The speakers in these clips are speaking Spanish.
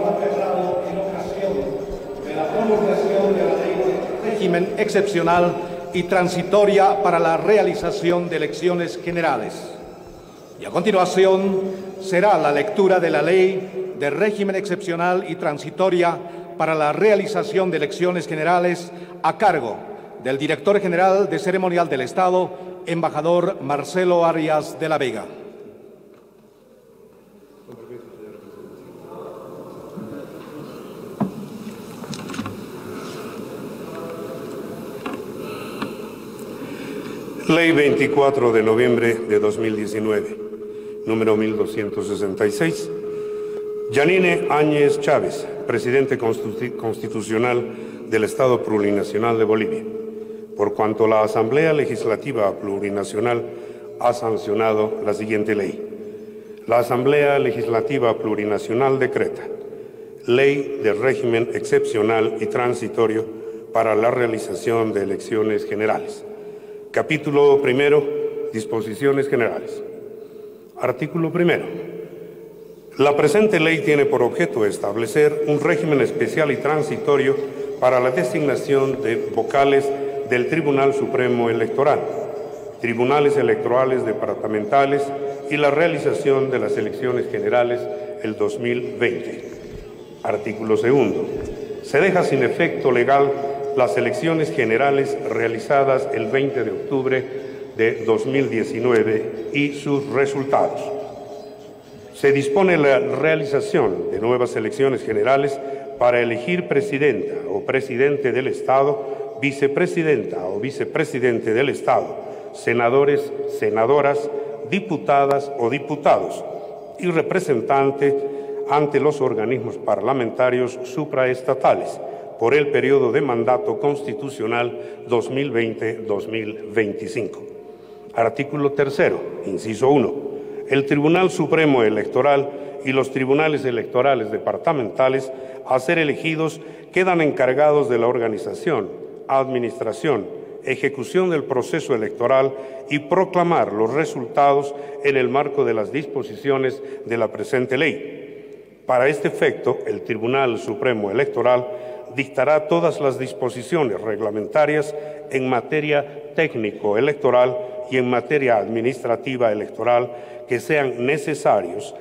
apertado en ocasión de la promulgación de la Ley de Régimen Excepcional y Transitoria para la realización de elecciones generales. Y a continuación será la lectura de la Ley de Régimen Excepcional y Transitoria para la realización de elecciones generales a cargo del Director General de Ceremonial del Estado, embajador Marcelo Arias de la Vega. Ley 24 de noviembre de 2019, número 1266. Yanine Áñez Chávez, Presidente Constitucional del Estado Plurinacional de Bolivia, por cuanto la Asamblea Legislativa Plurinacional ha sancionado la siguiente ley. La Asamblea Legislativa Plurinacional decreta Ley de Régimen Excepcional y Transitorio para la realización de elecciones generales. Capítulo primero, disposiciones generales. Artículo primero. La presente ley tiene por objeto establecer un régimen especial y transitorio para la designación de vocales del Tribunal Supremo Electoral, tribunales electorales departamentales y la realización de las elecciones generales el 2020. Artículo segundo. Se deja sin efecto legal las elecciones generales realizadas el 20 de octubre de 2019 y sus resultados. Se dispone la realización de nuevas elecciones generales para elegir presidenta o presidente del Estado, vicepresidenta o vicepresidente del Estado, senadores, senadoras, diputadas o diputados y representantes ante los organismos parlamentarios supraestatales por el periodo de mandato constitucional 2020-2025. Artículo tercero, inciso 1. El Tribunal Supremo Electoral y los tribunales electorales departamentales, a ser elegidos, quedan encargados de la organización, administración, ejecución del proceso electoral y proclamar los resultados en el marco de las disposiciones de la presente ley. Para este efecto, el Tribunal Supremo Electoral dictará todas las disposiciones reglamentarias en materia técnico-electoral y en materia administrativa electoral que sean necesarios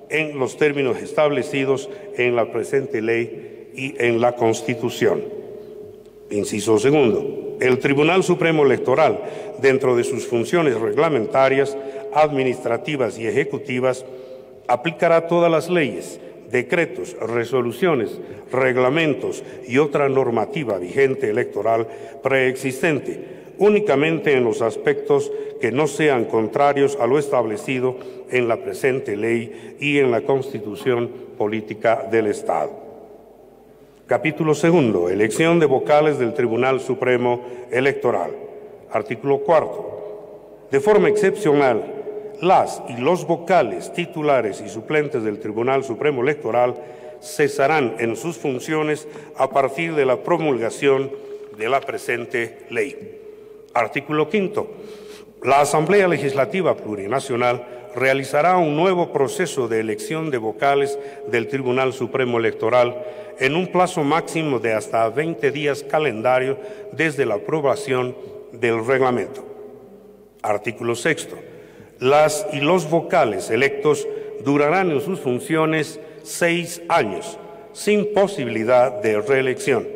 en los términos establecidos en la presente ley y en la Constitución. Inciso segundo. El Tribunal Supremo Electoral, dentro de sus funciones reglamentarias, administrativas y ejecutivas, aplicará todas las leyes, decretos, resoluciones, reglamentos y otra normativa vigente electoral preexistente, únicamente en los aspectos que no sean contrarios a lo establecido en la presente ley y en la Constitución Política del Estado. Capítulo segundo. Elección de vocales del Tribunal Supremo Electoral. Artículo cuarto. De forma excepcional, las y los vocales titulares y suplentes del Tribunal Supremo Electoral cesarán en sus funciones a partir de la promulgación de la presente ley. Artículo quinto. La Asamblea Legislativa Plurinacional realizará un nuevo proceso de elección de vocales del Tribunal Supremo Electoral en un plazo máximo de hasta 20 días calendario desde la aprobación del reglamento. Artículo sexto. Las y los vocales electos durarán en sus funciones 6 años, sin posibilidad de reelección.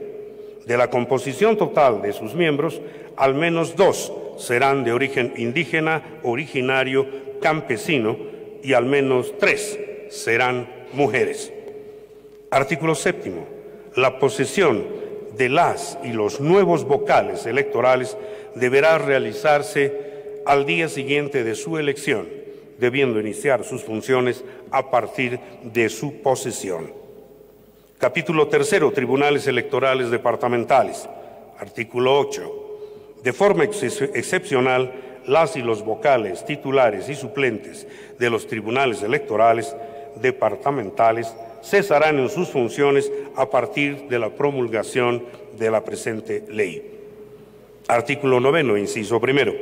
De la composición total de sus miembros, al menos 2 serán de origen indígena, originario, campesino y al menos 3 serán mujeres. Artículo séptimo. La posesión de las y los nuevos vocales electorales deberá realizarse al día siguiente de su elección, debiendo iniciar sus funciones a partir de su posesión. Capítulo tercero. Tribunales electorales departamentales. Artículo 8. De forma excepcional, las y los vocales titulares y suplentes de los tribunales electorales departamentales cesarán en sus funciones a partir de la promulgación de la presente ley. Artículo 9, inciso primero.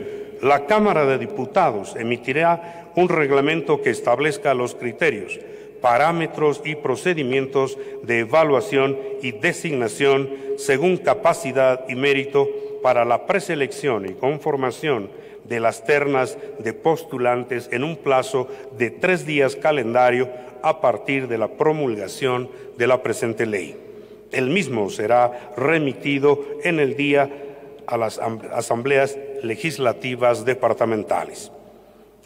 La Cámara de Diputados emitirá un reglamento que establezca los criterios parámetros y procedimientos de evaluación y designación según capacidad y mérito para la preselección y conformación de las ternas de postulantes en un plazo de 3 días calendario a partir de la promulgación de la presente ley. El mismo será remitido en el día a las asambleas legislativas departamentales.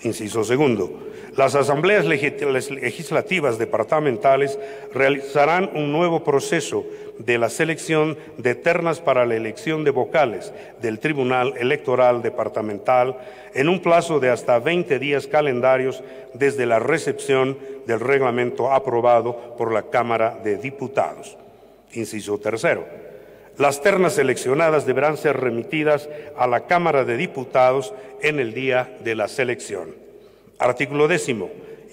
Inciso segundo. Las asambleas legislativas departamentales realizarán un nuevo proceso de la selección de ternas para la elección de vocales del Tribunal Electoral Departamental en un plazo de hasta 20 días calendarios desde la recepción del reglamento aprobado por la Cámara de Diputados. Inciso tercero. Las ternas seleccionadas deberán ser remitidas a la Cámara de Diputados en el día de la selección. Artículo 10.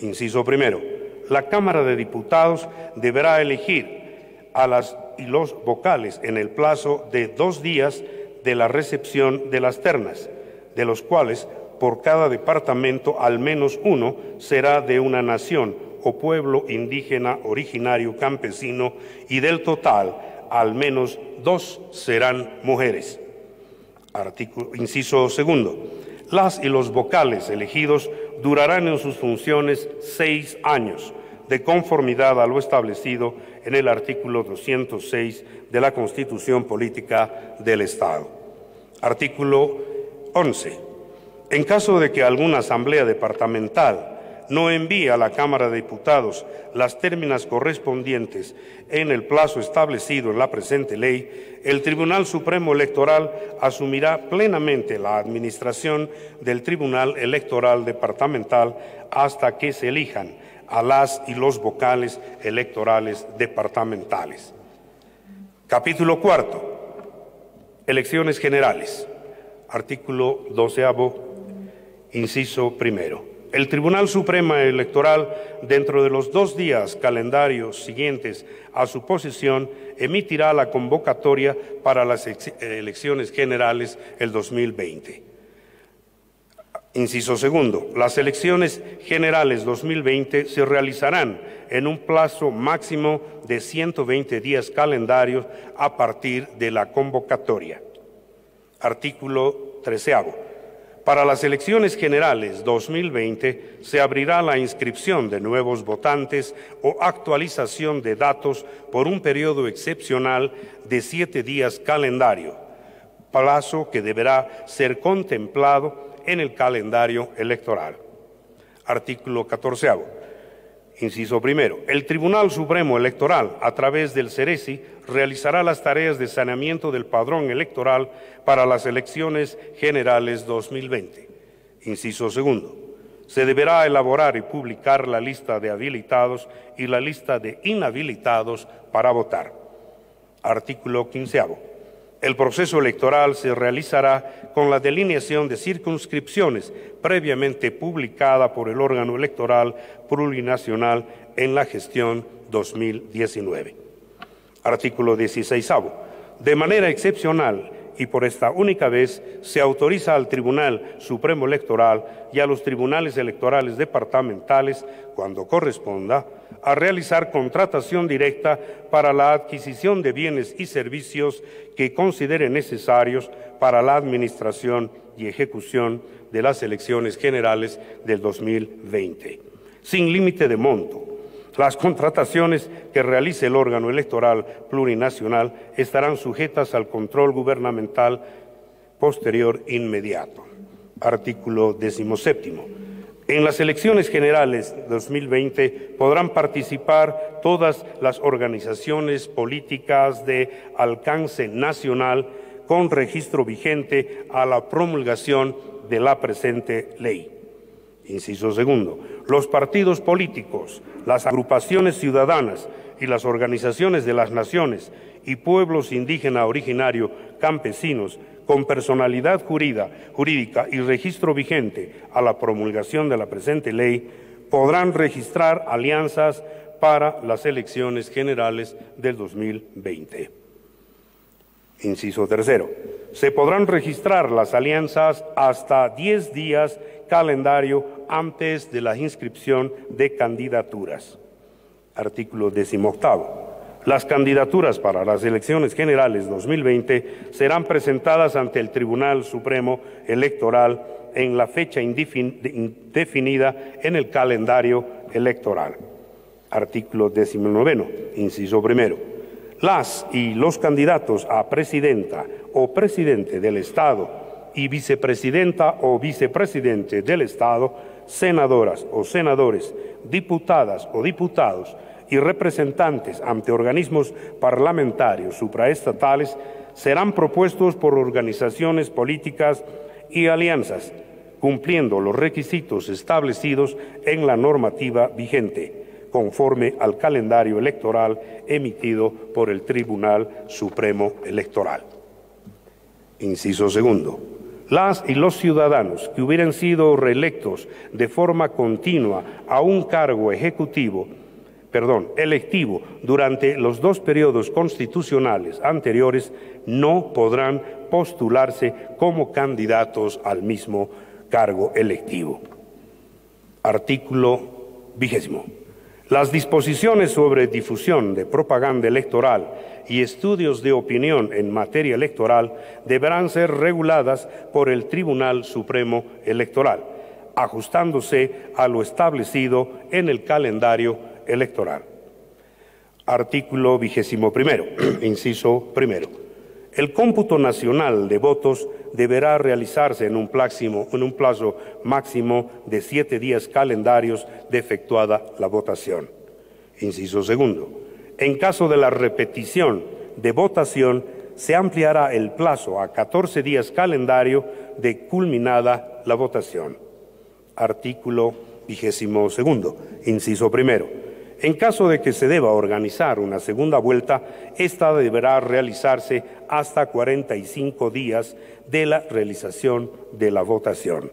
Inciso primero. La Cámara de Diputados deberá elegir a las y los vocales en el plazo de 2 días de la recepción de las ternas, de los cuales por cada departamento al menos uno será de una nación o pueblo indígena, originario, campesino, y del total al menos 2 serán mujeres. Inciso segundo. Las y los vocales elegidos durarán en sus funciones 6 años, de conformidad a lo establecido en el artículo 206 de la Constitución Política del Estado. Artículo 11. En caso de que alguna asamblea departamental no envíe a la Cámara de Diputados las términas correspondientes en el plazo establecido en la presente ley, el Tribunal Supremo Electoral asumirá plenamente la administración del Tribunal Electoral Departamental hasta que se elijan a las y los vocales electorales departamentales. Capítulo 4. Elecciones generales. Artículo 12º, inciso primero. El Tribunal Supremo Electoral, dentro de los 2 días calendarios siguientes a su posesión, emitirá la convocatoria para las elecciones generales el 2020. Inciso segundo. Las elecciones generales 2020 se realizarán en un plazo máximo de 120 días calendarios a partir de la convocatoria. Artículo 13º. Para las elecciones generales 2020 se abrirá la inscripción de nuevos votantes o actualización de datos por un periodo excepcional de 7 días calendario, plazo que deberá ser contemplado en el calendario electoral. Artículo 14º. Inciso primero. El Tribunal Supremo Electoral, a través del CERESI, realizará las tareas de saneamiento del padrón electoral para las elecciones generales 2020. Inciso segundo. Se deberá elaborar y publicar la lista de habilitados y la lista de inhabilitados para votar. Artículo 15º. El proceso electoral se realizará con la delineación de circunscripciones previamente publicada por el órgano electoral plurinacional en la gestión 2019. Artículo 16º. De manera excepcional y por esta única vez se autoriza al Tribunal Supremo Electoral y a los tribunales electorales departamentales, cuando corresponda, a realizar contratación directa para la adquisición de bienes y servicios que considere necesarios para la administración y ejecución de las elecciones generales del 2020, sin límite de monto. Las contrataciones que realice el órgano electoral plurinacional estarán sujetas al control gubernamental posterior inmediato. Artículo 17. En las elecciones generales 2020 podrán participar todas las organizaciones políticas de alcance nacional con registro vigente a la promulgación de la presente ley. Inciso segundo. Los partidos políticos, las agrupaciones ciudadanas y las organizaciones de las naciones y pueblos indígena originario campesinos con personalidad jurídica y registro vigente a la promulgación de la presente ley, podrán registrar alianzas para las elecciones generales del 2020. Inciso tercero. Se podrán registrar las alianzas hasta 10 días calendario antes de la inscripción de candidaturas. Artículo 18. Las candidaturas para las elecciones generales 2020 serán presentadas ante el Tribunal Supremo Electoral en la fecha definida en el calendario electoral. Artículo 19, inciso primero. Las y los candidatos a presidenta o presidente del Estado y vicepresidenta o vicepresidente del Estado, senadoras o senadores, diputadas o diputados y representantes ante organismos parlamentarios supraestatales serán propuestos por organizaciones políticas y alianzas, cumpliendo los requisitos establecidos en la normativa vigente, conforme al calendario electoral emitido por el Tribunal Supremo Electoral. Inciso segundo. Las y los ciudadanos que hubieran sido reelectos de forma continua a un cargo electivo durante los 2 periodos constitucionales anteriores no podrán postularse como candidatos al mismo cargo electivo. Artículo 20. Las disposiciones sobre difusión de propaganda electoral y estudios de opinión en materia electoral deberán ser reguladas por el Tribunal Supremo Electoral, ajustándose a lo establecido en el calendario electoral. Artículo 21. Inciso primero. El cómputo nacional de votos deberá realizarse en un plazo máximo de 7 días calendarios de efectuada la votación. Inciso segundo. En caso de la repetición de votación, se ampliará el plazo a 14 días calendario de culminada la votación. Artículo 22. Inciso primero. En caso de que se deba organizar una segunda vuelta, esta deberá realizarse hasta 45 días de la realización de la votación.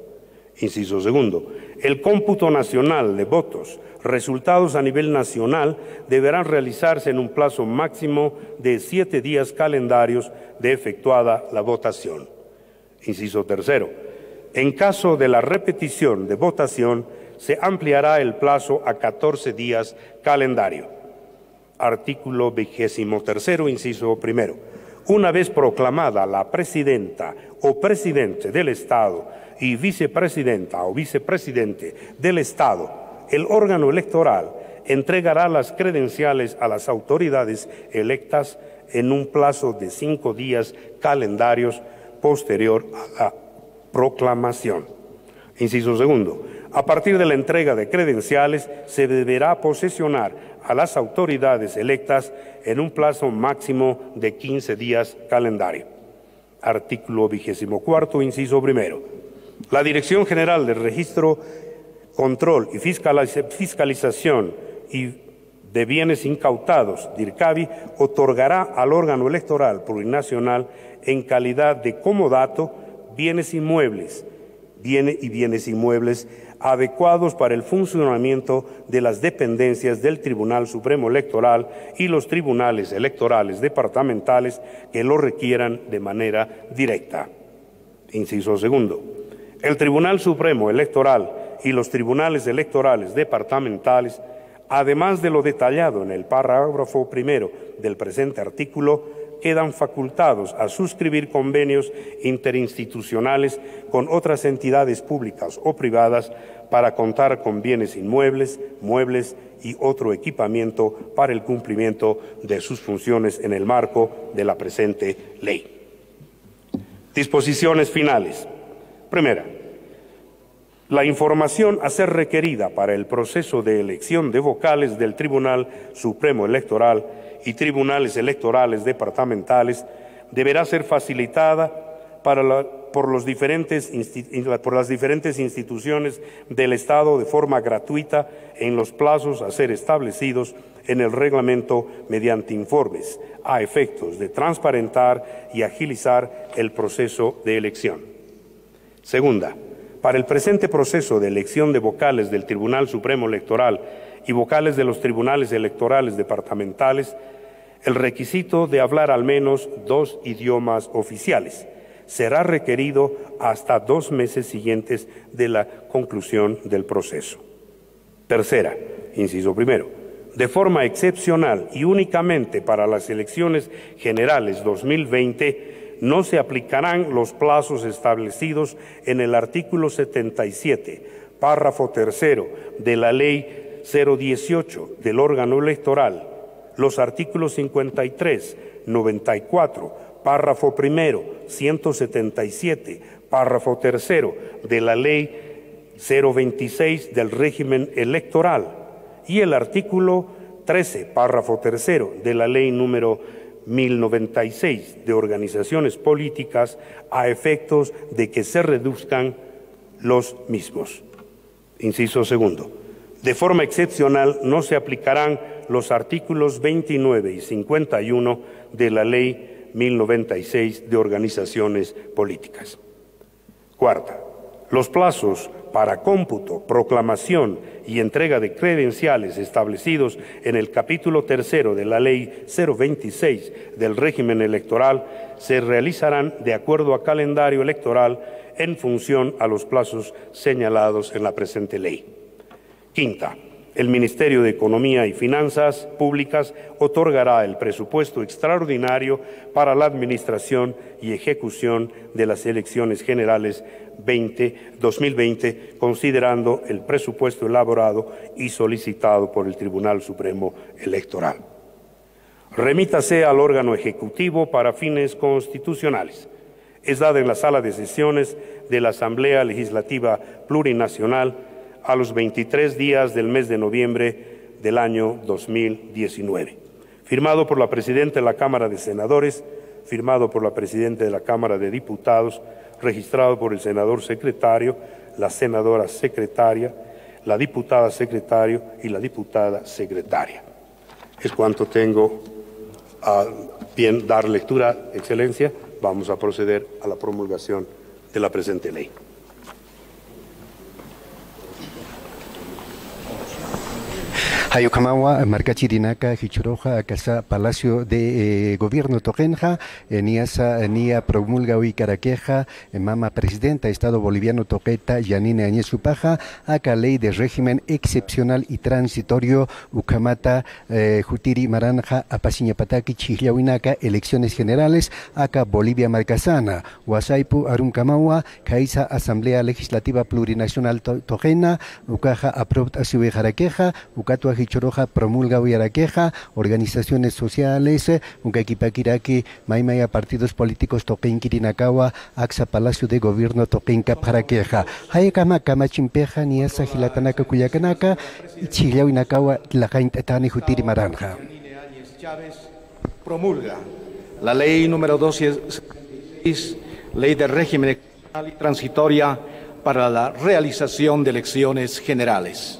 Inciso segundo. El cómputo nacional de votos resultados a nivel nacional deberán realizarse en un plazo máximo de 7 días calendarios de efectuada la votación. Inciso tercero. En caso de la repetición de votación, se ampliará el plazo a 14 días calendario. Artículo 23, inciso primero. Una vez proclamada la presidenta o presidente del Estado y vicepresidenta o vicepresidente del Estado, el órgano electoral entregará las credenciales a las autoridades electas en un plazo de 5 días calendarios posterior a la proclamación. Inciso segundo. A partir de la entrega de credenciales, se deberá posesionar a las autoridades electas en un plazo máximo de 15 días calendario. Artículo 24, inciso primero. La Dirección General de Registro, Control y Fiscalización de Bienes Incautados, DIRCABI, otorgará al órgano electoral plurinacional en calidad de comodato bienes inmuebles adecuados para el funcionamiento de las dependencias del Tribunal Supremo Electoral y los tribunales electorales departamentales que lo requieran de manera directa. Inciso segundo. El Tribunal Supremo Electoral y los tribunales electorales departamentales, además de lo detallado en el párrafo primero del presente artículo, quedan facultados a suscribir convenios interinstitucionales con otras entidades públicas o privadas para contar con bienes inmuebles, muebles y otro equipamiento para el cumplimiento de sus funciones en el marco de la presente ley. Disposiciones finales. Primera. La información a ser requerida para el proceso de elección de vocales del Tribunal Supremo Electoral y tribunales electorales departamentales deberá ser facilitada por las diferentes instituciones del Estado de forma gratuita en los plazos a ser establecidos en el reglamento mediante informes, a efectos de transparentar y agilizar el proceso de elección. Segunda, para el presente proceso de elección de vocales del Tribunal Supremo Electoral y vocales de los tribunales electorales departamentales, el requisito de hablar al menos 2 idiomas oficiales será requerido hasta 2 meses siguientes de la conclusión del proceso. Tercera, inciso primero, De forma excepcional y únicamente para las elecciones generales 2020, no se aplicarán los plazos establecidos en el artículo 77, párrafo tercero de la Ley 018 del órgano electoral, los artículos 53, 94, párrafo primero, 177, párrafo tercero de la Ley 026 del régimen electoral y el artículo 13, párrafo tercero de la Ley número 1096 de organizaciones políticas a efectos de que se reduzcan los mismos. Inciso segundo. De forma excepcional no se aplicarán los artículos 29 y 51 de la Ley 1096 de organizaciones políticas. Cuarta, los plazos para cómputo, proclamación y entrega de credenciales establecidos en el capítulo tercero de la Ley 026 del régimen electoral se realizarán de acuerdo a calendario electoral en función a los plazos señalados en la presente ley. Quinta, el Ministerio de Economía y Finanzas Públicas otorgará el presupuesto extraordinario para la administración y ejecución de las elecciones generales 2020, considerando el presupuesto elaborado y solicitado por el Tribunal Supremo Electoral. Remítase al órgano ejecutivo para fines constitucionales. Es dada en la sala de sesiones de la Asamblea Legislativa Plurinacional a los 23 días del mes de noviembre del año 2019. Firmado por la Presidenta de la Cámara de Senadores, firmado por la Presidenta de la Cámara de Diputados, registrado por el senador secretario, la senadora secretaria, la diputada secretario y la diputada secretaria. Es cuanto tengo a bien dar lectura, Excelencia. Vamos a proceder a la promulgación de la presente ley. Hayukamawa, Marcachirinaka, Hichuroja, Acasa, Palacio de Gobierno Toquenja, Nia promulga hoy Caraqueja, Mama Presidenta, Estado Boliviano Toqueta, Yanine Añez Upaja, acá Ley de Régimen Excepcional y Transitorio, Ucamata, Jutiri Maranja, Apasiña Pataki, Chihiawinaka, Elecciones Generales, acá Bolivia Marcasana, Huasaipu, Arumcamawa, Caiza, Asamblea Legislativa Plurinacional Tojena, Ucaja, Aprobt, Asiwe Jaraqueja, Ucatua Hichoroja, promulga Uyaraqueja, organizaciones sociales, Uncaquipakiraki, Maimaya, partidos políticos Toquenquirinakawa, Axa Palacio de Gobierno Toquenca Paraqueja, Hayakama, Kamachimpeja, Niasa, Gilatanaka, Cuyacanaka, Chigliawinakawa, Tlajaintetani, Jutiri Maranja. Promulga la ley número 206, ley de régimen excepcional y transitoria para la realización de elecciones generales.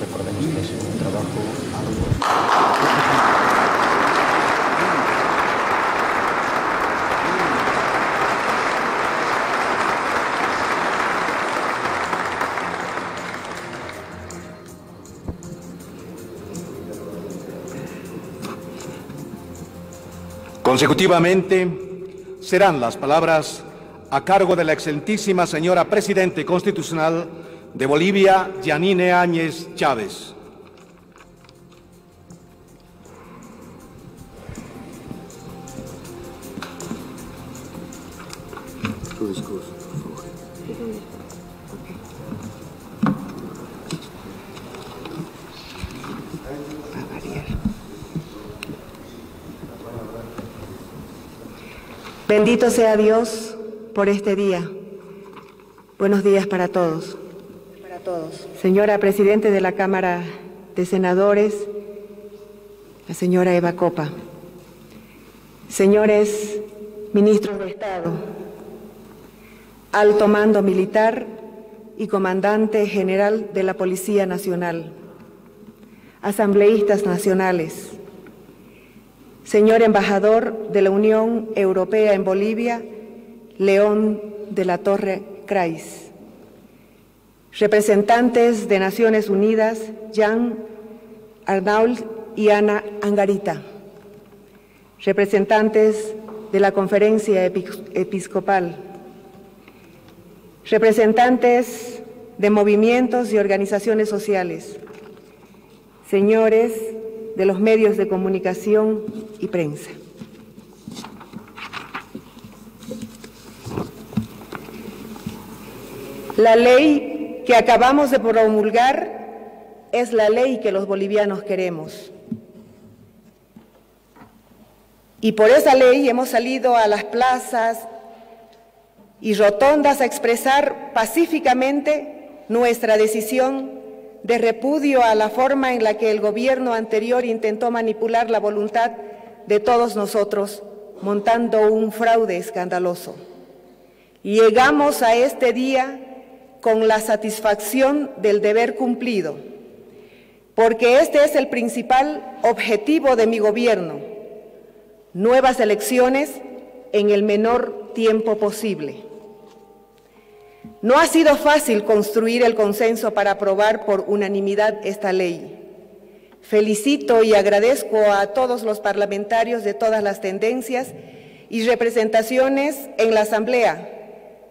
Recordemos que es un trabajo arduo. Consecutivamente, serán las palabras a cargo de la excelentísima señora Presidente Constitucional de Bolivia, Yanine Áñez Chávez. Tu discurso, por favor. A variar. Bendito sea Dios por este día. Buenos días para todos. a todos. Señora Presidente de la Cámara de Senadores, la señora Eva Copa, señores ministros de Estado, alto mando militar y comandante general de la Policía Nacional, asambleístas nacionales, señor embajador de la Unión Europea en Bolivia, León de la Torre Kreis, representantes de Naciones Unidas, Jan Arnault y Ana Angarita, representantes de la Conferencia Episcopal, representantes de movimientos y organizaciones sociales, señores de los medios de comunicación y prensa. La ley que acabamos de promulgar es la ley que los bolivianos queremos. Y por esa ley hemos salido a las plazas y rotondas a expresar pacíficamente nuestra decisión de repudio a la forma en la que el gobierno anterior intentó manipular la voluntad de todos nosotros, montando un fraude escandaloso. Llegamos a este día con la satisfacción del deber cumplido, porque este es el principal objetivo de mi gobierno: nuevas elecciones en el menor tiempo posible. No ha sido fácil construir el consenso para aprobar por unanimidad esta ley. Felicito y agradezco a todos los parlamentarios de todas las tendencias y representaciones en la Asamblea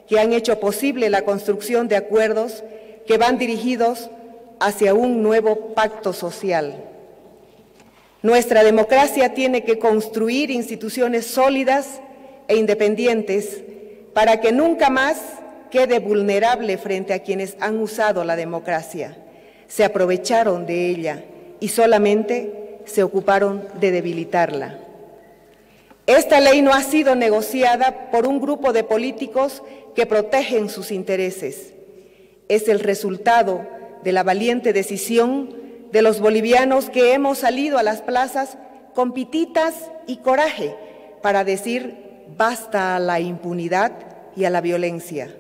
que han hecho posible la construcción de acuerdos que van dirigidos hacia un nuevo pacto social. Nuestra democracia tiene que construir instituciones sólidas e independientes para que nunca más quede vulnerable frente a quienes han usado la democracia, se aprovecharon de ella y solamente se ocuparon de debilitarla. Esta ley no ha sido negociada por un grupo de políticos que protegen sus intereses. Es el resultado de la valiente decisión de los bolivianos que hemos salido a las plazas con pititas y coraje para decir basta a la impunidad y a la violencia.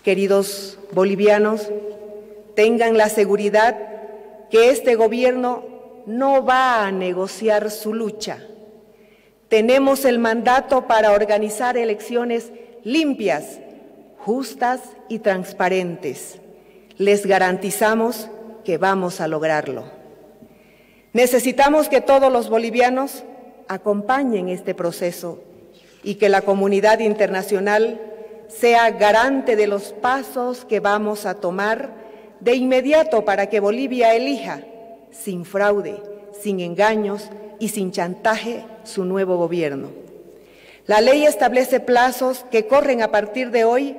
Queridos bolivianos, tengan la seguridad que este gobierno no va a negociar su lucha. Tenemos el mandato para organizar elecciones limpias, justas y transparentes. Les garantizamos que vamos a lograrlo. Necesitamos que todos los bolivianos acompañen este proceso y que la comunidad internacional sea garante de los pasos que vamos a tomar de inmediato para que Bolivia elija, sin fraude, sin engaños y sin chantaje, su nuevo gobierno. La ley establece plazos que corren a partir de hoy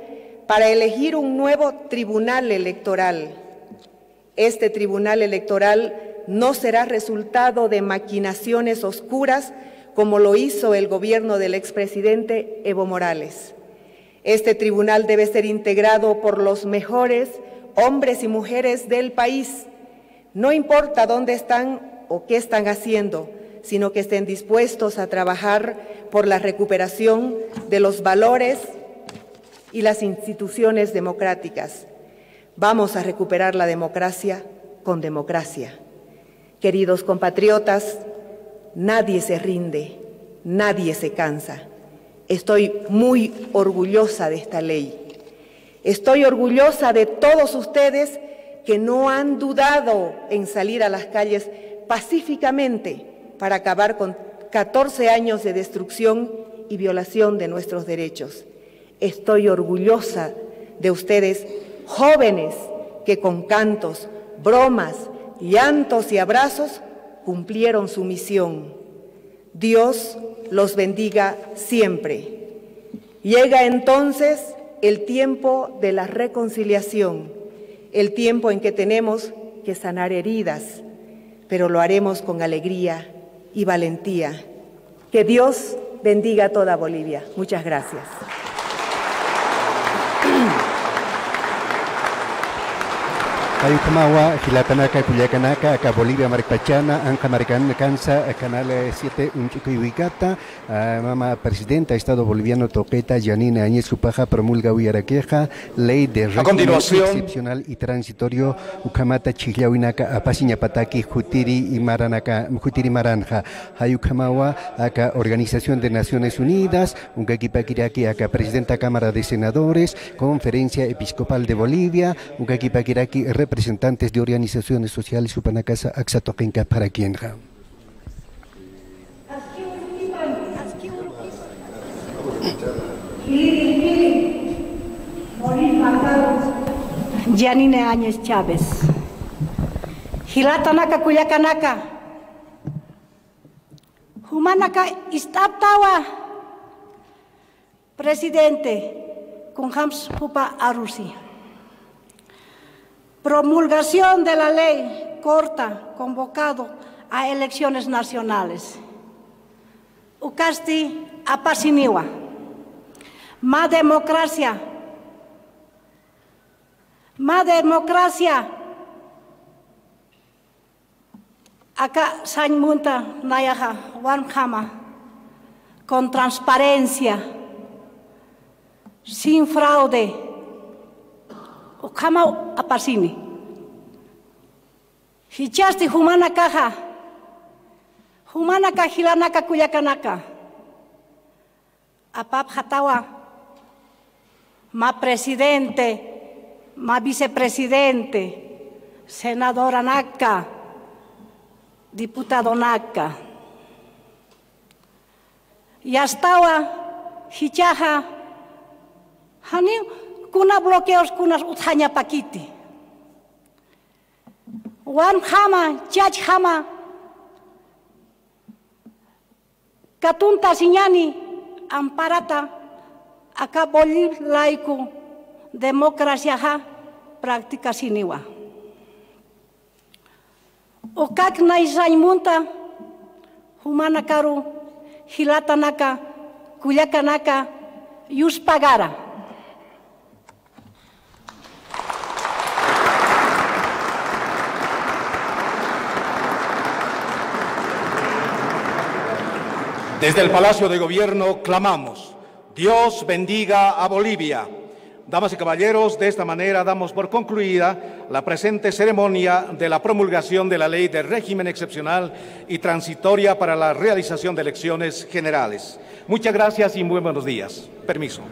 para elegir un nuevo tribunal electoral. Este tribunal electoral no será resultado de maquinaciones oscuras como lo hizo el gobierno del expresidente Evo Morales. Este tribunal debe ser integrado por los mejores hombres y mujeres del país. No importa dónde están o qué están haciendo, sino que estén dispuestos a trabajar por la recuperación de los valores y las instituciones democráticas. Vamos a recuperar la democracia con democracia. Queridos compatriotas, nadie se rinde, nadie se cansa. Estoy muy orgullosa de esta ley. Estoy orgullosa de todos ustedes que no han dudado en salir a las calles pacíficamente para acabar con 14 años de destrucción y violación de nuestros derechos. Estoy orgullosa de ustedes, jóvenes, que con cantos, bromas, llantos y abrazos cumplieron su misión. Dios los bendiga siempre. Llega entonces el tiempo de la reconciliación, el tiempo en que tenemos que sanar heridas, pero lo haremos con alegría y valentía. Que Dios bendiga a toda Bolivia. Muchas gracias. Ayucamawa, Gilatanaka, Culiacanaka, acá Bolivia, Maripachana, Anja Marican, Cansa, Canal 7, Unchicoyuicata, Mama Presidenta, Estado Boliviano Toqueta, Yanina Añez Supaja, promulga Uyaraqueja, Ley de Régimen Excepcional y Transitorio, Ucamata, Chigliawinaka, Apasiña Pataki, Jutiri y Maranaka, Jutiri Maranja, Ayucamawa, acá Organización de Naciones Unidas, Uncaquipakiraki, acá Presidenta Cámara de Senadores, Conferencia Episcopal de Bolivia, Uncaquipakiraki, representantes de organizaciones sociales, Supanacasa, Axatoquenca, para quien. Yanine Áñez Chávez. Gilatanaka Cuyacanaka. Humanaka Istaptawa. Presidente Kunhams Pupa Arusi. Promulgación de la ley corta convocado a elecciones nacionales. Ucasti apasiniwa. Más democracia. Más democracia. Acá Sañmunta Nayaja Warmhama. Con transparencia. Sin fraude. Ukama apasini. Hichasti humana caja. Humana cajilanaka kuyakanaka. Apap hatawa. Ma presidente, ma vicepresidente, senadora Naka, diputado Naka. Y hasta hichaja. Hani kuna bloqueos kunas uthaña pakiti. Wan hama, chach hama. Katunta siñani, amparata, acá Bolivia laico, democracia ha, práctica siniwa. O kak na isaimunta, humana karu, hilatanaka, kuyakanaka, yuspagara. Desde el Palacio de Gobierno clamamos, Dios bendiga a Bolivia. Damas y caballeros, de esta manera damos por concluida la presente ceremonia de la promulgación de la Ley de Régimen Excepcional y Transitoria para la realización de elecciones generales. Muchas gracias y muy buenos días. Permiso.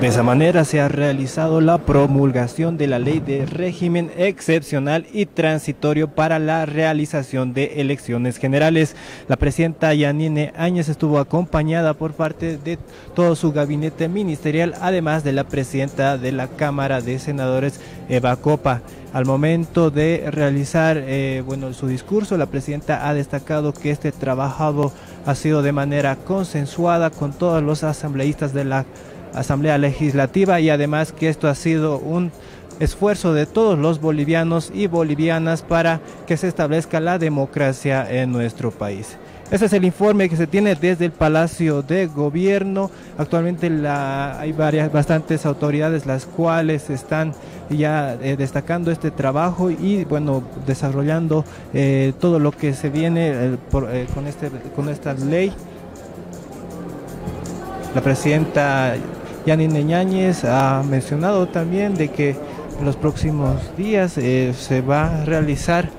De esa manera se ha realizado la promulgación de la Ley de Régimen Excepcional y Transitorio para la realización de elecciones generales. La presidenta Yanine Áñez estuvo acompañada por parte de todo su gabinete ministerial, además de la presidenta de la Cámara de Senadores, Eva Copa. Al momento de realizar su discurso, la presidenta ha destacado que este trabajo ha sido de manera consensuada con todos los asambleístas de la Asamblea Legislativa y además que esto ha sido un esfuerzo de todos los bolivianos y bolivianas para que se establezca la democracia en nuestro país. Ese es el informe que se tiene desde el Palacio de Gobierno. Actualmente hay bastantes autoridades las cuales están ya destacando este trabajo y desarrollando todo lo que se viene con esta ley. La presidenta Yanine Áñez ha mencionado también de que en los próximos días se va a realizar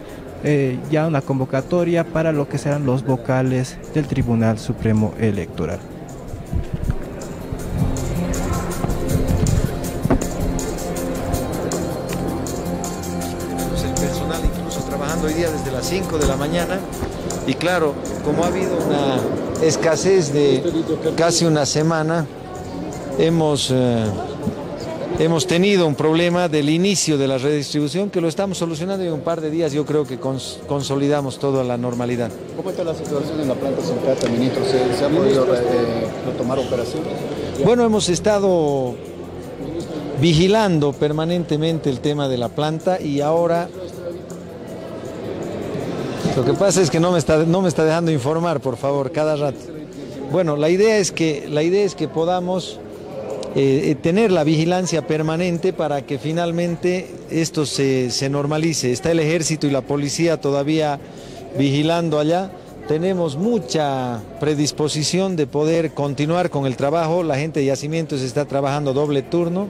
ya una convocatoria para lo que serán los vocales del Tribunal Supremo Electoral. El personal incluso trabajando hoy día desde las 5 de la mañana y claro, como ha habido una escasez de casi una semana, hemos tenido un problema del inicio de la redistribución que lo estamos solucionando y en un par de días yo creo que consolidamos toda la normalidad. ¿Cómo está la situación en la planta Zoncata, ministro? ¿Se ha podido retomar operaciones? Bueno, hemos estado vigilando permanentemente el tema de la planta y ahora lo que pasa es que no me está dejando informar, por favor, cada rato. Bueno, la idea es que podamos tener la vigilancia permanente para que finalmente esto se normalice. Está el ejército y la policía todavía vigilando allá. Tenemos mucha predisposición de poder continuar con el trabajo. La gente de Yacimientos está trabajando doble turno.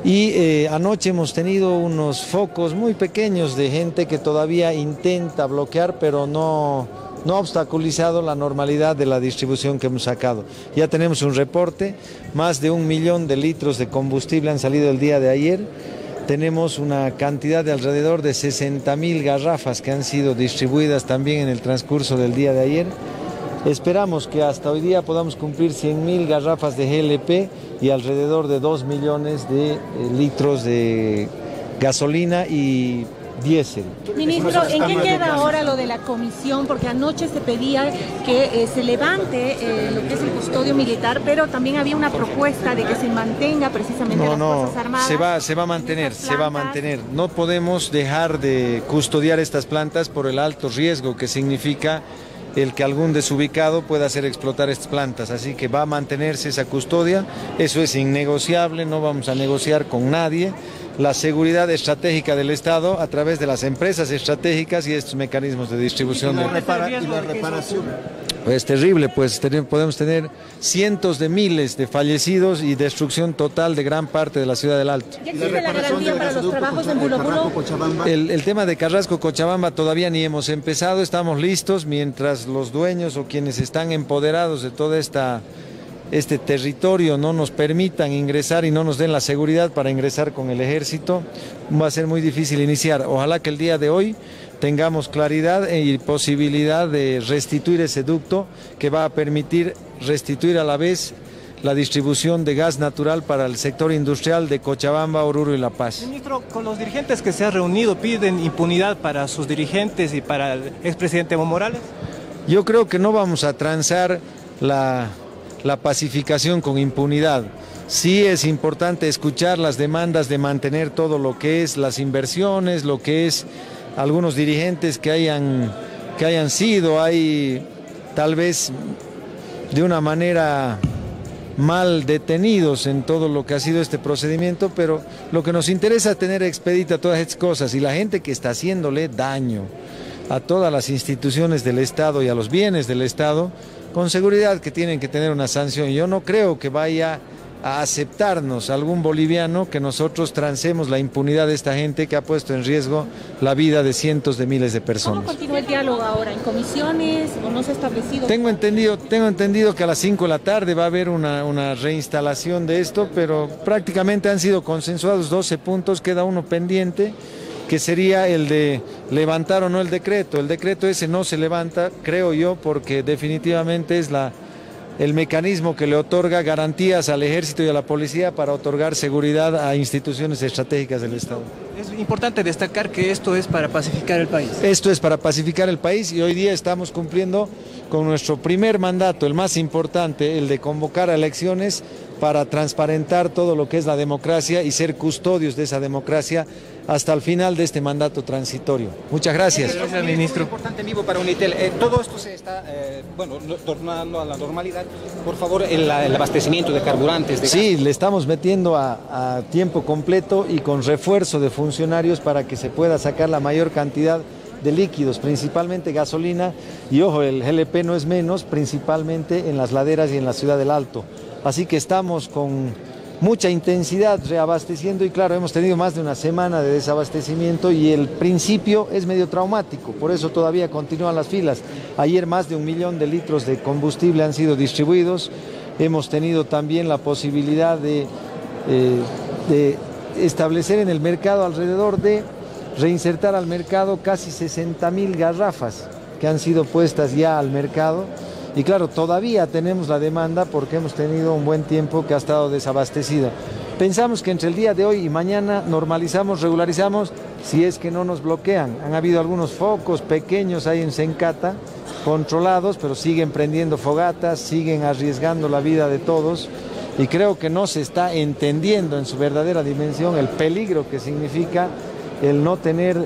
Y anoche hemos tenido unos focos muy pequeños de gente que todavía intenta bloquear, pero no ha obstaculizado la normalidad de la distribución que hemos sacado. Ya tenemos un reporte, más de 1 millón de litros de combustible han salido el día de ayer. Tenemos una cantidad de alrededor de 60.000 garrafas que han sido distribuidas también en el transcurso del día de ayer. Esperamos que hasta hoy día podamos cumplir 100.000 garrafas de GLP y alrededor de 2 millones de litros de gasolina y diésel. Ministro, ¿en qué queda ahora lo de la comisión? Porque anoche se pedía que se levante lo que es el custodio militar, pero también había una propuesta de que se mantenga precisamente las Fuerzas Armadas. Se va a mantener. No podemos dejar de custodiar estas plantas por el alto riesgo que significa el que algún desubicado pueda hacer explotar estas plantas, así que va a mantenerse esa custodia, eso es innegociable, no vamos a negociar con nadie. La seguridad estratégica del Estado a través de las empresas estratégicas y estos mecanismos de distribución. ¿Y la reparación? Es terrible, pues podemos tener cientos de miles de fallecidos y destrucción total de gran parte de la ciudad del Alto. ¿Ya existe la garantía para los trabajos en Bulobulo? El tema de Carrasco-Cochabamba todavía ni hemos empezado, estamos listos mientras los dueños o quienes están empoderados de toda este territorio no nos permitan ingresar y no nos den la seguridad para ingresar con el ejército, va a ser muy difícil iniciar. Ojalá que el día de hoy tengamos claridad y posibilidad de restituir ese ducto que va a permitir restituir a la vez la distribución de gas natural para el sector industrial de Cochabamba, Oruro y La Paz. Ministro, con los dirigentes que se han reunido, ¿piden impunidad para sus dirigentes y para el expresidente Evo Morales? Yo creo que no vamos a transar la pacificación con impunidad. Sí es importante escuchar las demandas de mantener todo lo que es las inversiones, lo que es algunos dirigentes que hayan sido ahí tal vez de una manera mal detenidos en todo lo que ha sido este procedimiento, pero lo que nos interesa es tener expedita todas estas cosas y la gente que está haciéndole daño a todas las instituciones del Estado y a los bienes del Estado, con seguridad que tienen que tener una sanción. Yo no creo que vaya a aceptarnos algún boliviano que nosotros transemos la impunidad de esta gente que ha puesto en riesgo la vida de cientos de miles de personas. ¿Cómo continúa el diálogo ahora? ¿En comisiones o no se ha establecido? Tengo entendido que a las 5 de la tarde va a haber una reinstalación de esto, pero prácticamente han sido consensuados 12 puntos, queda uno pendiente, que sería el de levantar o no el decreto. El decreto ese no se levanta, creo yo, porque definitivamente es el mecanismo que le otorga garantías al ejército y a la policía para otorgar seguridad a instituciones estratégicas del Estado. Es importante destacar que esto es para pacificar el país. Esto es para pacificar el país y hoy día estamos cumpliendo con nuestro primer mandato, el más importante, el de convocar a elecciones para transparentar todo lo que es la democracia y ser custodios de esa democracia hasta el final de este mandato transitorio. Muchas gracias. Gracias, ministro. Es importante, vivo para Unitel. Todo esto se está, tornando a la normalidad. Por favor, el abastecimiento de carburantes. Sí, le estamos metiendo a tiempo completo y con refuerzo de funcionarios para que se pueda sacar la mayor cantidad de líquidos, principalmente gasolina. Y ojo, el GLP no es menos, principalmente en las laderas y en la ciudad del Alto. Así que estamos con mucha intensidad reabasteciendo y claro, hemos tenido más de una semana de desabastecimiento y el principio es medio traumático, por eso todavía continúan las filas. Ayer más de 1 millón de litros de combustible han sido distribuidos, hemos tenido también la posibilidad de establecer en el mercado alrededor de reinsertar al mercado casi 60.000 garrafas que han sido puestas ya al mercado. Y claro, todavía tenemos la demanda porque hemos tenido un buen tiempo que ha estado desabastecida. Pensamos que entre el día de hoy y mañana normalizamos, regularizamos, si es que no nos bloquean. Han habido algunos focos pequeños ahí en Sencata, controlados, pero siguen prendiendo fogatas, siguen arriesgando la vida de todos. Y creo que no se está entendiendo en su verdadera dimensión el peligro que significa el no tener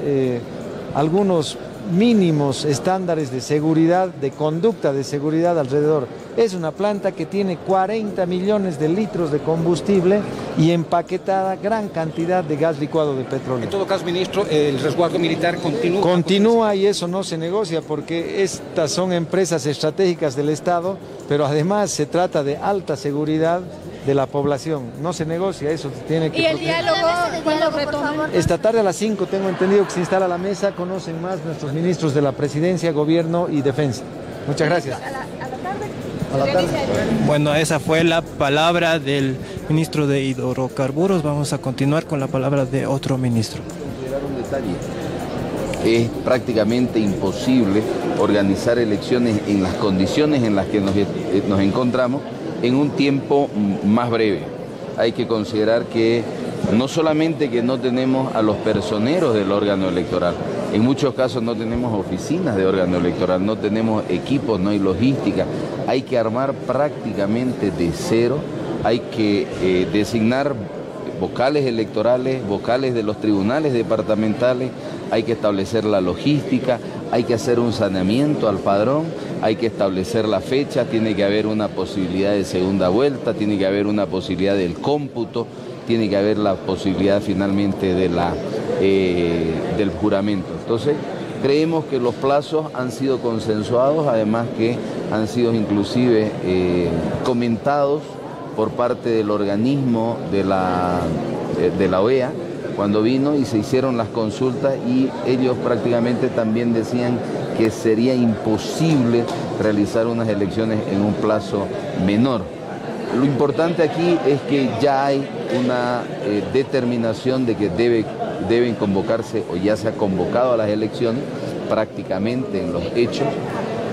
algunos mínimos estándares de seguridad, de conducta de seguridad alrededor. Es una planta que tiene 40 millones de litros de combustible y empaquetada gran cantidad de gas licuado de petróleo. En todo caso, ministro, el resguardo militar continúa. Continúa y eso no se negocia porque estas son empresas estratégicas del Estado, pero además se trata de alta seguridad de la población. No se negocia, eso tiene que... ¿Y el diálogo cuándo retoma? Esta tarde a las 5 tengo entendido que se instala la mesa, conocen más nuestros ministros de la Presidencia, Gobierno y Defensa. Muchas gracias. A la tarde. Bueno, esa fue la palabra del ministro de Hidrocarburos. Vamos a continuar con la palabra de otro ministro. Considerar un detalle. Es prácticamente imposible organizar elecciones en las condiciones en las que nos encontramos en un tiempo más breve. Hay que considerar que no solamente que no tenemos a los personeros del órgano electoral, en muchos casos no tenemos oficinas de órgano electoral, no tenemos equipos, no hay logística, hay que armar prácticamente de cero, hay que designar vocales electorales, vocales de los tribunales departamentales, hay que establecer la logística, hay que hacer un saneamiento al padrón, hay que establecer la fecha, tiene que haber una posibilidad de segunda vuelta, tiene que haber una posibilidad del cómputo, tiene que haber la posibilidad finalmente de del juramento. Entonces, creemos que los plazos han sido consensuados, además que han sido inclusive comentados por parte del organismo de la OEA, cuando vino y se hicieron las consultas y ellos prácticamente también decían que sería imposible realizar unas elecciones en un plazo menor. Lo importante aquí es que ya hay una determinación de que deben convocarse o ya se ha convocado a las elecciones prácticamente en los hechos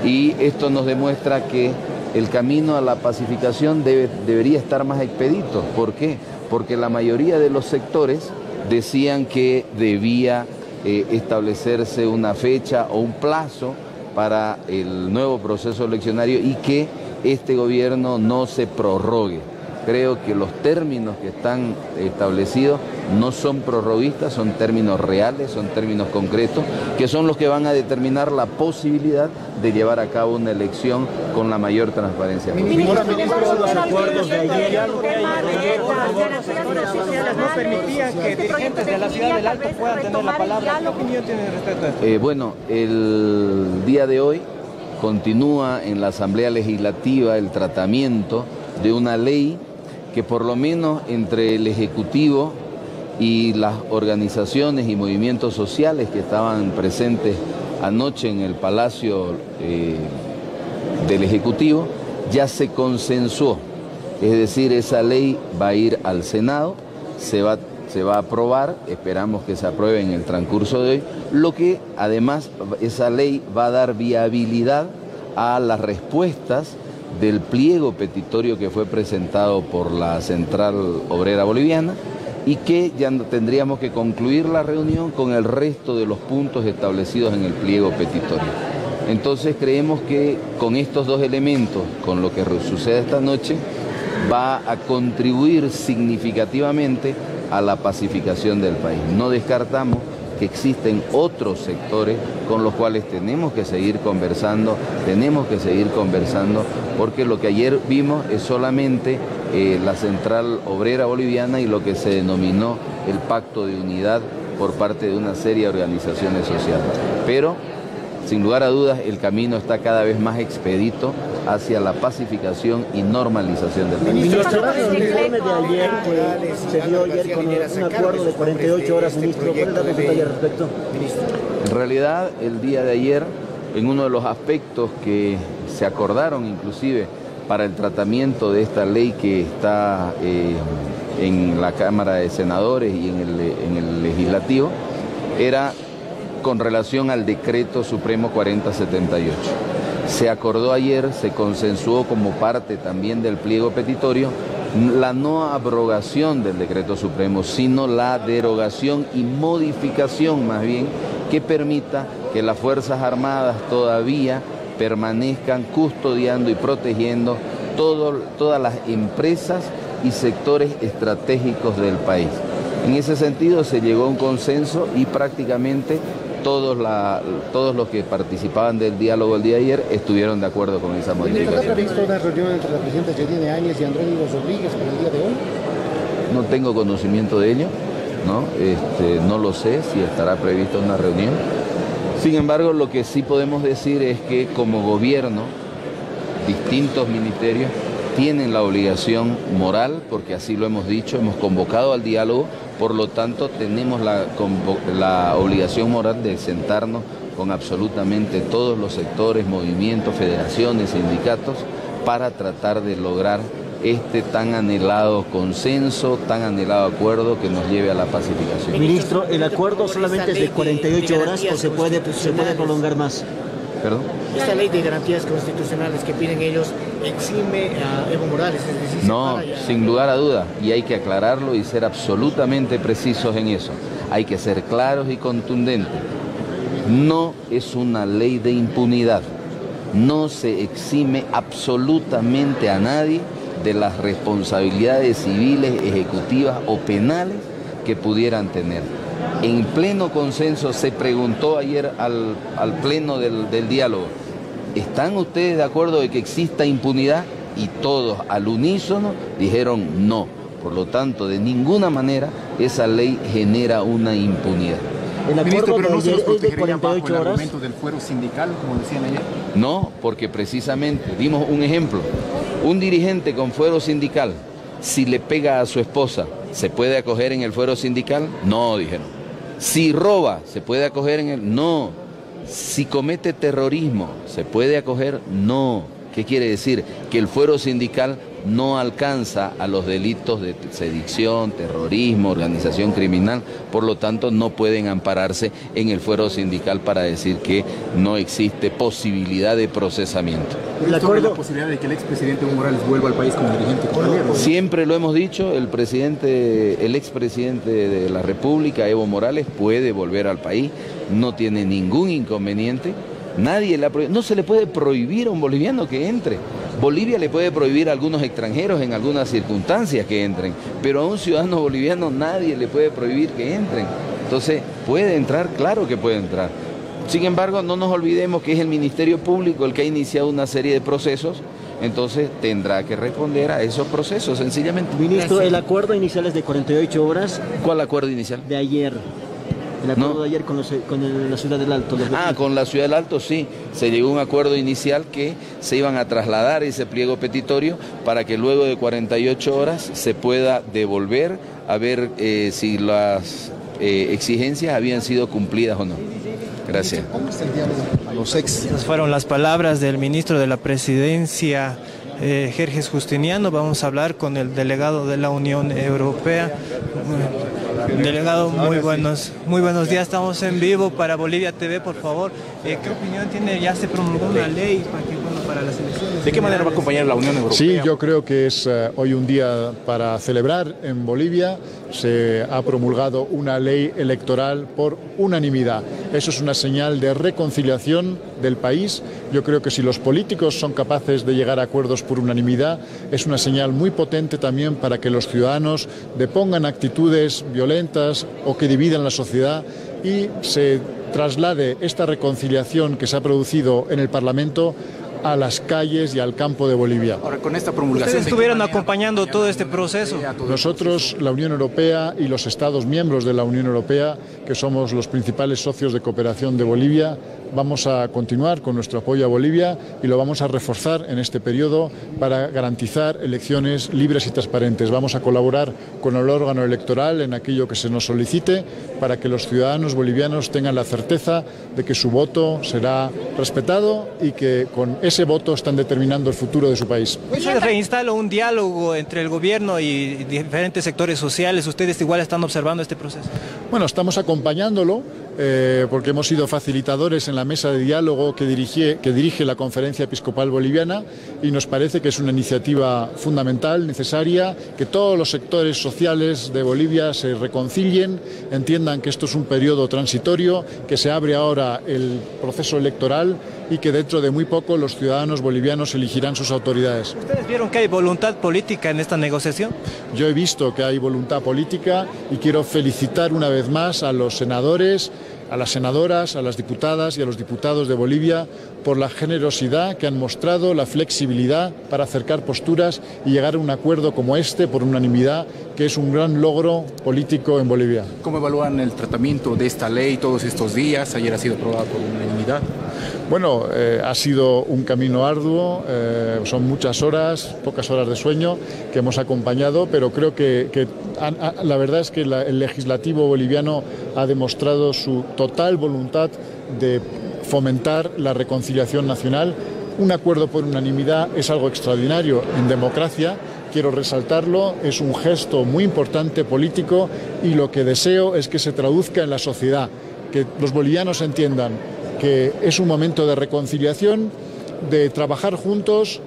y esto nos demuestra que el camino a la pacificación debería estar más expedito. ¿Por qué? Porque la mayoría de los sectores decían que debía establecerse una fecha o un plazo para el nuevo proceso eleccionario y que este gobierno no se prorrogue. Creo que los términos que están establecidos no son prorroguistas, son términos reales, son términos concretos, que son los que van a determinar la posibilidad de llevar a cabo una elección con la mayor transparencia. Los acuerdos de ayer no permitían que dirigentes de la ciudad del Alto puedan tener la palabra. ¿Qué opinión tiene respecto a esto? Bueno, el día de hoy continúa en la Asamblea Legislativa el tratamiento de una ley que por lo menos entre el Ejecutivo y las organizaciones y movimientos sociales que estaban presentes anoche en el Palacio del Ejecutivo ya se consensuó. Es decir, esa ley va a ir al Senado, se va a aprobar, esperamos que se apruebe en el transcurso de hoy, lo que además esa ley va a dar viabilidad a las respuestas del pliego petitorio que fue presentado por la Central Obrera Boliviana y que ya tendríamos que concluir la reunión con el resto de los puntos establecidos en el pliego petitorio. Entonces creemos que con estos dos elementos, con lo que sucede esta noche, va a contribuir significativamente a la pacificación del país. No descartamos que existen otros sectores con los cuales tenemos que seguir conversando, porque lo que ayer vimos es solamente la Central Obrera Boliviana y lo que se denominó el Pacto de Unidad por parte de una serie de organizaciones sociales. Pero, sin lugar a dudas, el camino está cada vez más expedito hacia la pacificación y normalización del país. Ministro, el informe de ayer se dio ayer con un acuerdo de 48 horas, ministro. ¿Puede darnos detalles al respecto? En realidad, el día de ayer, en uno de los aspectos que se acordaron inclusive para el tratamiento de esta ley que está en la Cámara de Senadores y en el Legislativo, era con relación al Decreto Supremo 4078. Se acordó ayer, se consensuó como parte también del pliego petitorio, la no abrogación del Decreto Supremo, sino la derogación y modificación más bien que permita que las Fuerzas Armadas todavía permanezcan custodiando y protegiendo todas las empresas y sectores estratégicos del país. En ese sentido se llegó a un consenso y prácticamente todos los que participaban del diálogo el día de ayer estuvieron de acuerdo con esa modificación. ¿Está previsto una reunión entre la presidenta Yanine Áñez y Andrónico Rodríguez para el día de hoy? No tengo conocimiento de ello, ¿no? No lo sé si estará prevista una reunión. Sin embargo, lo que sí podemos decir es que como gobierno, distintos ministerios tienen la obligación moral, porque así lo hemos dicho, hemos convocado al diálogo, por lo tanto tenemos la obligación moral de sentarnos con absolutamente todos los sectores, movimientos, federaciones, sindicatos, para tratar de lograr este tan anhelado consenso, tan anhelado acuerdo que nos lleve a la pacificación. Ministro, ¿el acuerdo solamente es de 48 horas o se puede prolongar más? ¿Perdón? Esta ley de garantías constitucionales que piden ellos exime a Evo Morales. Es decir, no, sin lugar a duda, y hay que aclararlo y ser absolutamente precisos en eso. Hay que ser claros y contundentes. No es una ley de impunidad. No se exime absolutamente a nadie de las responsabilidades civiles, ejecutivas o penales que pudieran tener. En pleno consenso se preguntó ayer al pleno del diálogo, ¿están ustedes de acuerdo de que exista impunidad? Y todos al unísono dijeron no. Por lo tanto, de ninguna manera esa ley genera una impunidad. El acuerdo pero no se nos protegería bajo el 48 horas. argumento del fuero sindical, como decían ayer. No, porque precisamente, dimos un ejemplo, un dirigente con fuero sindical, si le pega a su esposa, ¿se puede acoger en el fuero sindical? No, dijeron. Si roba, ¿se puede acoger en el? No. Si comete terrorismo, ¿se puede acoger? No. ¿Qué quiere decir? Que el fuero sindical no alcanza a los delitos de sedición, terrorismo, organización criminal, por lo tanto no pueden ampararse en el fuero sindical para decir que no existe posibilidad de procesamiento. ¿La posibilidad de que el expresidente Evo Morales vuelva al país como dirigente? Siempre lo hemos dicho, el expresidente de la República, Evo Morales, puede volver al país, no tiene ningún inconveniente. No se le puede prohibir a un boliviano que entre. Bolivia le puede prohibir a algunos extranjeros en algunas circunstancias que entren, pero a un ciudadano boliviano nadie le puede prohibir que entren. Entonces, ¿puede entrar? Claro que puede entrar. Sin embargo, no nos olvidemos que es el Ministerio Público el que ha iniciado una serie de procesos, entonces tendrá que responder a esos procesos, sencillamente. Ministro, el acuerdo inicial es de 48 horas. ¿Cuál acuerdo inicial? De ayer. El acuerdo de ayer con la Ciudad del Alto. Con la Ciudad del Alto sí, se llegó a un acuerdo inicial que se iban a trasladar ese pliego petitorio para que luego de 48 horas se pueda devolver a ver si las exigencias habían sido cumplidas o no. Gracias. Esas fueron las palabras del ministro de la Presidencia, Jerjes Justiniano. Vamos a hablar con el delegado de la Unión Europea. Delegado, muy buenos días. Estamos en vivo para Bolivia TV, por favor. ¿Qué opinión tiene? Ya se promulgó una ley para las elecciones. ¿De qué manera va a acompañar la Unión Europea? Sí, yo creo que es hoy un día para celebrar en Bolivia. Se ha promulgado una ley electoral por unanimidad. Eso es una señal de reconciliación del país. Yo creo que si los políticos son capaces de llegar a acuerdos por unanimidad, es una señal muy potente también para que los ciudadanos depongan actitudes violentas o que dividan la sociedad y se traslade esta reconciliación que se ha producido en el Parlamento a las calles y al campo de Bolivia. Ahora, con esta promulgación... ¿Ustedes estuvieron acompañando todo este proceso? Nosotros, la Unión Europea y los Estados miembros de la Unión Europea, que somos los principales socios de cooperación de Bolivia, vamos a continuar con nuestro apoyo a Bolivia y lo vamos a reforzar en este periodo para garantizar elecciones libres y transparentes. Vamos a colaborar con el órgano electoral en aquello que se nos solicite para que los ciudadanos bolivianos tengan la certeza de que su voto será respetado y que con ese voto están determinando el futuro de su país. Se reinstala un diálogo entre el gobierno y diferentes sectores sociales. ¿Ustedes igual están observando este proceso? Bueno, estamos acompañándolo porque hemos sido facilitadores en la mesa de diálogo que dirige la Conferencia Episcopal Boliviana y nos parece que es una iniciativa fundamental, necesaria, que todos los sectores sociales de Bolivia se reconcilien, entiendan que esto es un periodo transitorio, que se abre ahora el proceso electoral y que dentro de muy poco los ciudadanos bolivianos elegirán sus autoridades. ¿Ustedes vieron que hay voluntad política en esta negociación? Yo he visto que hay voluntad política y quiero felicitar una vez más a los senadores a las senadoras, a las diputadas y a los diputados de Bolivia por la generosidad que han mostrado, la flexibilidad para acercar posturas y llegar a un acuerdo como este por unanimidad, que es un gran logro político en Bolivia. ¿Cómo evalúan el tratamiento de esta ley todos estos días? Ayer ha sido aprobada por unanimidad. Bueno, ha sido un camino arduo, son muchas horas, pocas horas de sueño que hemos acompañado, pero creo que la verdad es que el legislativo boliviano ha demostrado su total voluntad de fomentar la reconciliación nacional. Un acuerdo por unanimidad es algo extraordinario en democracia, quiero resaltarlo, es un gesto muy importante político y lo que deseo es que se traduzca en la sociedad, que los bolivianos entiendan que es un momento de reconciliación, de trabajar juntos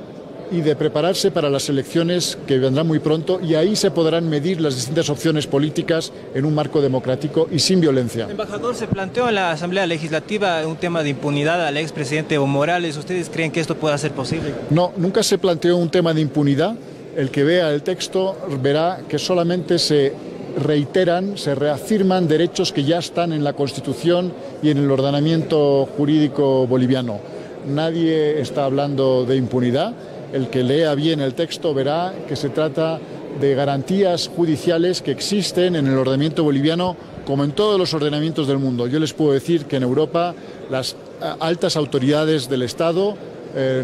y de prepararse para las elecciones que vendrán muy pronto, y ahí se podrán medir las distintas opciones políticas en un marco democrático y sin violencia. Embajador, se planteó en la Asamblea Legislativa un tema de impunidad al expresidente Evo Morales. ¿Ustedes creen que esto pueda ser posible? No, nunca se planteó un tema de impunidad. El que vea el texto verá que solamente se reiteran, se reafirman derechos que ya están en la Constitución y en el ordenamiento jurídico boliviano. Nadie está hablando de impunidad. El que lea bien el texto verá que se trata de garantías judiciales que existen en el ordenamiento boliviano como en todos los ordenamientos del mundo. Yo les puedo decir que en Europa las altas autoridades del Estado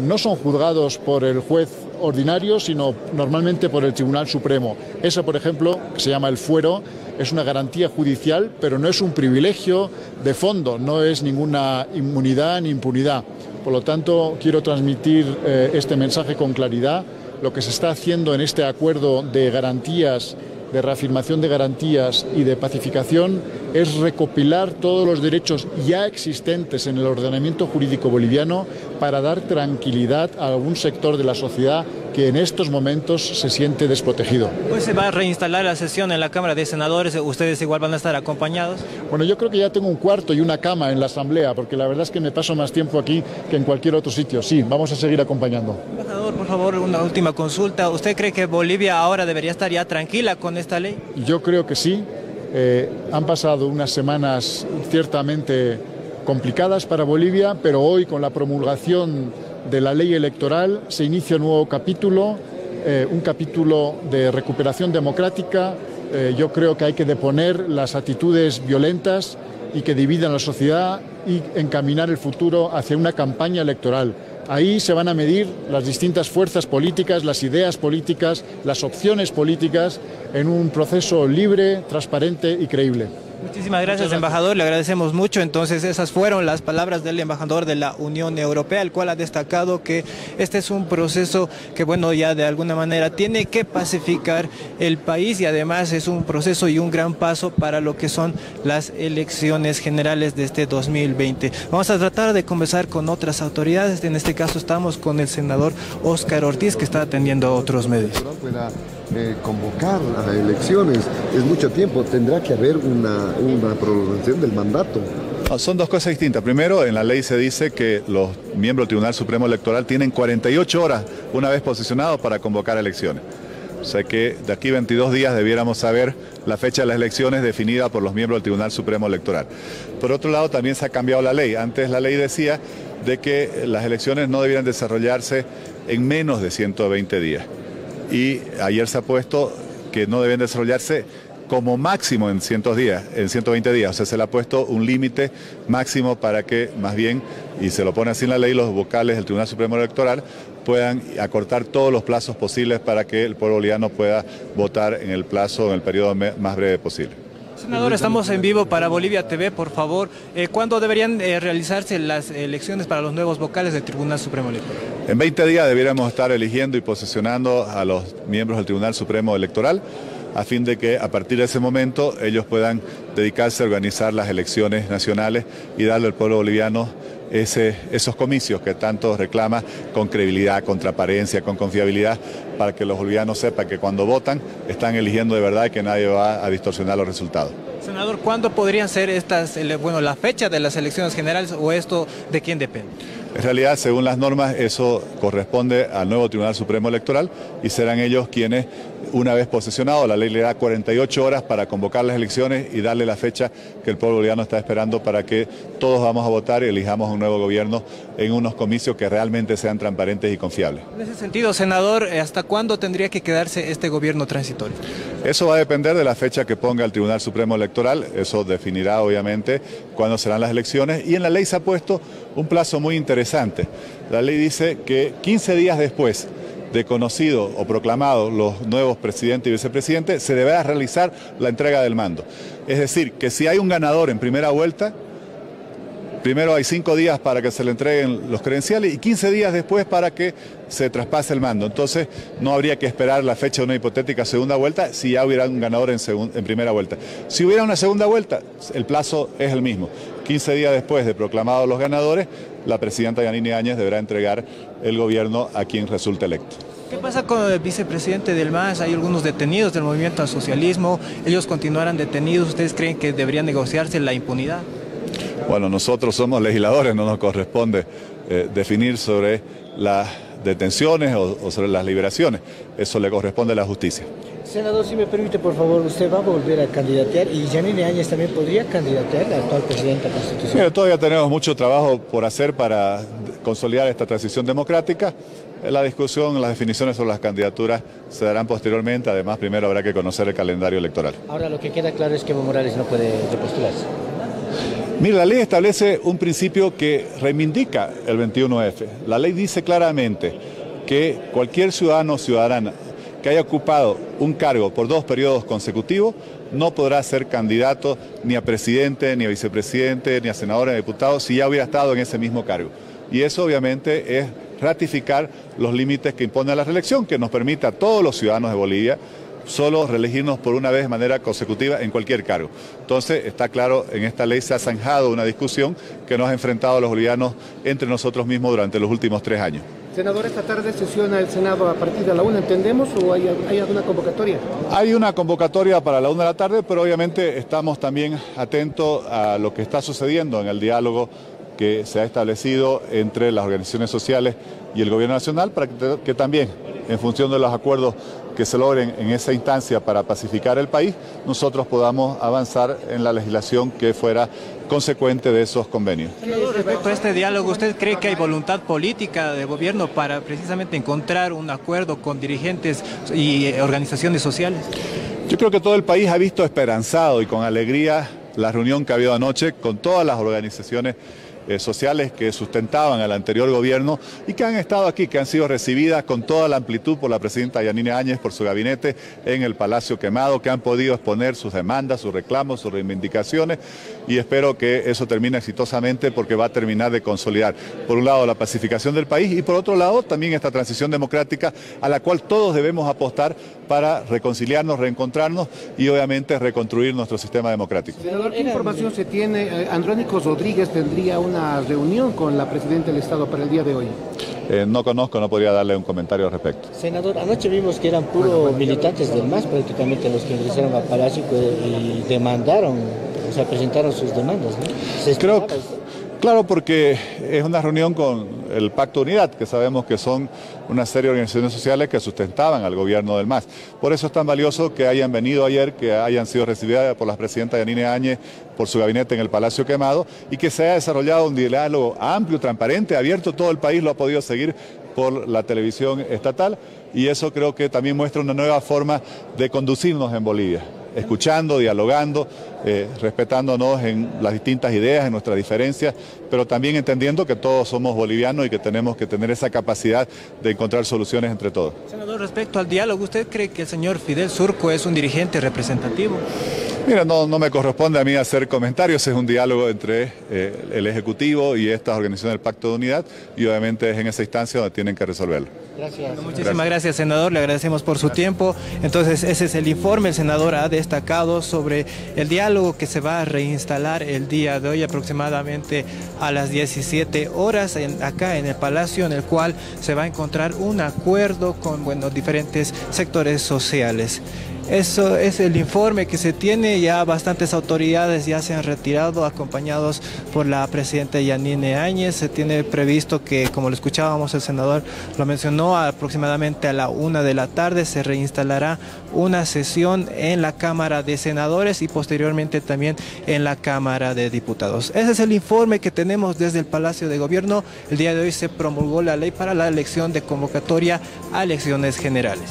no son juzgados por el juez ordinario, sino normalmente por el Tribunal Supremo. Eso, por ejemplo, que se llama el fuero, es una garantía judicial, pero no es un privilegio de fondo, no es ninguna inmunidad ni impunidad. Por lo tanto, quiero transmitir este mensaje con claridad. Lo que se está haciendo en este acuerdo de garantías, de reafirmación de garantías y de pacificación es recopilar todos los derechos ya existentes en el ordenamiento jurídico boliviano para dar tranquilidad a algún sector de la sociedad que en estos momentos se siente desprotegido. Pues se va a reinstalar la sesión en la Cámara de Senadores. ¿Ustedes igual van a estar acompañados? Bueno, yo creo que ya tengo un cuarto y una cama en la Asamblea, porque la verdad es que me paso más tiempo aquí que en cualquier otro sitio. Sí, vamos a seguir acompañando. Embajador, por favor, una última consulta. ¿Usted cree que Bolivia ahora debería estar ya tranquila con esta ley? Yo creo que sí. Han pasado unas semanas ciertamente complicadas para Bolivia, pero hoy con la promulgación de la ley electoral se inicia un nuevo capítulo, un capítulo de recuperación democrática. Yo creo que hay que deponer las actitudes violentas y que dividan la sociedad y encaminar el futuro hacia una campaña electoral. Ahí se van a medir las distintas fuerzas políticas, las ideas políticas, las opciones políticas en un proceso libre, transparente y creíble. Muchísimas gracias, embajador. Le agradecemos mucho. Entonces, esas fueron las palabras del embajador de la Unión Europea, el cual ha destacado que este es un proceso que, bueno, ya de alguna manera tiene que pacificar el país y además es un proceso y un gran paso para lo que son las elecciones generales de este 2020. Vamos a tratar de conversar con otras autoridades. En este caso estamos con el senador Óscar Ortiz, que está atendiendo a otros medios. Convocar a elecciones es mucho tiempo, tendrá que haber una prolongación del mandato. Son dos cosas distintas. Primero, en la ley se dice que los miembros del Tribunal Supremo Electoral tienen 48 horas una vez posicionados para convocar elecciones. O sea que de aquí 22 días debiéramos saber la fecha de las elecciones definida por los miembros del Tribunal Supremo Electoral. Por otro lado, también se ha cambiado la ley. Antes la ley decía de que las elecciones no debieran desarrollarse en menos de 120 días. Y ayer se ha puesto que no deben desarrollarse como máximo en 120 días. O sea, se le ha puesto un límite máximo para que, más bien, y se lo pone así en la ley, los vocales del Tribunal Supremo Electoral puedan acortar todos los plazos posibles para que el pueblo boliviano pueda votar en el plazo, en el periodo más breve posible. Senador, estamos en vivo para Bolivia TV, por favor. ¿Cuándo deberían realizarse las elecciones para los nuevos vocales del Tribunal Supremo Electoral? En 20 días deberíamos estar eligiendo y posesionando a los miembros del Tribunal Supremo Electoral, a fin de que a partir de ese momento ellos puedan dedicarse a organizar las elecciones nacionales y darle al pueblo boliviano esos comicios que tanto reclama, con credibilidad, con transparencia, con confiabilidad, para que los bolivianos sepan que cuando votan están eligiendo de verdad y que nadie va a distorsionar los resultados. Senador, ¿cuándo podrían ser la fecha de las elecciones generales o esto de quién depende? En realidad, según las normas, eso corresponde al nuevo Tribunal Supremo Electoral y serán ellos quienes una vez posesionado, la ley le da 48 horas para convocar las elecciones y darle la fecha que el pueblo boliviano está esperando para que todos vamos a votar y elijamos un nuevo gobierno en unos comicios que realmente sean transparentes y confiables. En ese sentido, senador, ¿hasta cuándo tendría que quedarse este gobierno transitorio? Eso va a depender de la fecha que ponga el Tribunal Supremo Electoral, eso definirá obviamente cuándo serán las elecciones, y en la ley se ha puesto un plazo muy interesante. La ley dice que 15 días después de conocido o proclamado los nuevos presidentes y vicepresidentes, se deberá realizar la entrega del mando. Es decir, que si hay un ganador en primera vuelta, primero hay 5 días para que se le entreguen los credenciales y 15 días después para que se traspase el mando. Entonces no habría que esperar la fecha de una hipotética segunda vuelta si ya hubiera un ganador en primera vuelta. Si hubiera una segunda vuelta, el plazo es el mismo. 15 días después de proclamados los ganadores, la presidenta Yanine Áñez deberá entregar el gobierno a quien resulte electo. ¿Qué pasa con el vicepresidente del MAS? Hay algunos detenidos del movimiento al socialismo, ellos continuarán detenidos. ¿Ustedes creen que debería negociarse la impunidad? Bueno, nosotros somos legisladores, no nos corresponde definir sobre las detenciones o sobre las liberaciones. Eso le corresponde a la justicia. Senador, si me permite, por favor, usted va a volver a candidatear y Yanine Áñez también podría candidatear, la actual presidenta constitucional. Mira, todavía tenemos mucho trabajo por hacer para consolidar esta transición democrática. La discusión, las definiciones sobre las candidaturas se darán posteriormente. Además, primero habrá que conocer el calendario electoral. Ahora, lo que queda claro es que Evo Morales no puede repostularse. Mira, la ley establece un principio que reivindica el 21F. La ley dice claramente que cualquier ciudadano o ciudadana que haya ocupado un cargo por 2 periodos consecutivos no podrá ser candidato ni a presidente, ni a vicepresidente, ni a senador, ni a diputado si ya hubiera estado en ese mismo cargo. Y eso obviamente es ratificar los límites que impone la reelección, que nos permite a todos los ciudadanos de Bolivia solo reelegirnos por una vez de manera consecutiva en cualquier cargo. Entonces, está claro, en esta ley se ha zanjado una discusión que nos ha enfrentado a los bolivianos entre nosotros mismos durante los últimos 3 años. Senador, esta tarde sesiona el Senado a partir de la 1, ¿entendemos? ¿O hay alguna convocatoria? Hay una convocatoria para la 1 de la tarde, pero obviamente estamos también atentos a lo que está sucediendo en el diálogo que se ha establecido entre las organizaciones sociales y el gobierno nacional para que también, en función de los acuerdos que se logren en esa instancia para pacificar el país, nosotros podamos avanzar en la legislación que fuera consecuente de esos convenios. Respecto a este diálogo, ¿usted cree que hay voluntad política del gobierno para precisamente encontrar un acuerdo con dirigentes y organizaciones sociales? Yo creo que todo el país ha visto esperanzado y con alegría la reunión que ha habido anoche con todas las organizaciones sociales que sustentaban al anterior gobierno y que han estado aquí, que han sido recibidas con toda la amplitud por la presidenta Yanine Áñez, por su gabinete en el Palacio Quemado, que han podido exponer sus demandas, sus reclamos, sus reivindicaciones, y espero que eso termine exitosamente porque va a terminar de consolidar, por un lado, la pacificación del país y por otro lado también esta transición democrática a la cual todos debemos apostar para reconciliarnos, reencontrarnos y obviamente reconstruir nuestro sistema democrático. Senador, ¿qué información se tiene? Andrónico Rodríguez tendría una reunión con la presidenta del Estado para el día de hoy. No conozco, no podría darle un comentario al respecto. Senador, anoche vimos que eran puros militantes del MAS prácticamente los que ingresaron a Palacio y demandaron, o sea, presentaron sus demandas, ¿no? Claro, porque es una reunión con el Pacto de Unidad, que sabemos que son una serie de organizaciones sociales que sustentaban al gobierno del MAS. Por eso es tan valioso que hayan venido ayer, que hayan sido recibidas por la presidenta Yanine Áñez, por su gabinete en el Palacio Quemado, y que se haya desarrollado un diálogo amplio, transparente, abierto. Todo el país lo ha podido seguir por la televisión estatal, y eso creo que también muestra una nueva forma de conducirnos en Bolivia. Escuchando, dialogando, respetándonos en las distintas ideas, en nuestras diferencias, pero también entendiendo que todos somos bolivianos y que tenemos que tener esa capacidad de encontrar soluciones entre todos. Senador, respecto al diálogo, ¿usted cree que el señor Fidel Surco es un dirigente representativo? Mira, no me corresponde a mí hacer comentarios, es un diálogo entre el Ejecutivo y estas organizaciones del Pacto de Unidad y obviamente es en esa instancia donde tienen que resolverlo. Gracias. Bueno, muchísimas gracias, senador, le agradecemos por su tiempo. Entonces, ese es el informe, el senador ha destacado sobre el diálogo que se va a reinstalar el día de hoy aproximadamente a las 17 horas acá en el Palacio, en el cual se va a encontrar un acuerdo con diferentes sectores sociales. Eso es el informe que se tiene. Ya bastantes autoridades ya se han retirado, acompañados por la presidenta Yanine Áñez. Se tiene previsto que, como lo escuchábamos, el senador lo mencionó, aproximadamente a la 1 de la tarde se reinstalará una sesión en la Cámara de Senadores y posteriormente también en la Cámara de Diputados. Ese es el informe que tenemos desde el Palacio de Gobierno. El día de hoy se promulgó la ley para la elección de convocatoria a elecciones generales.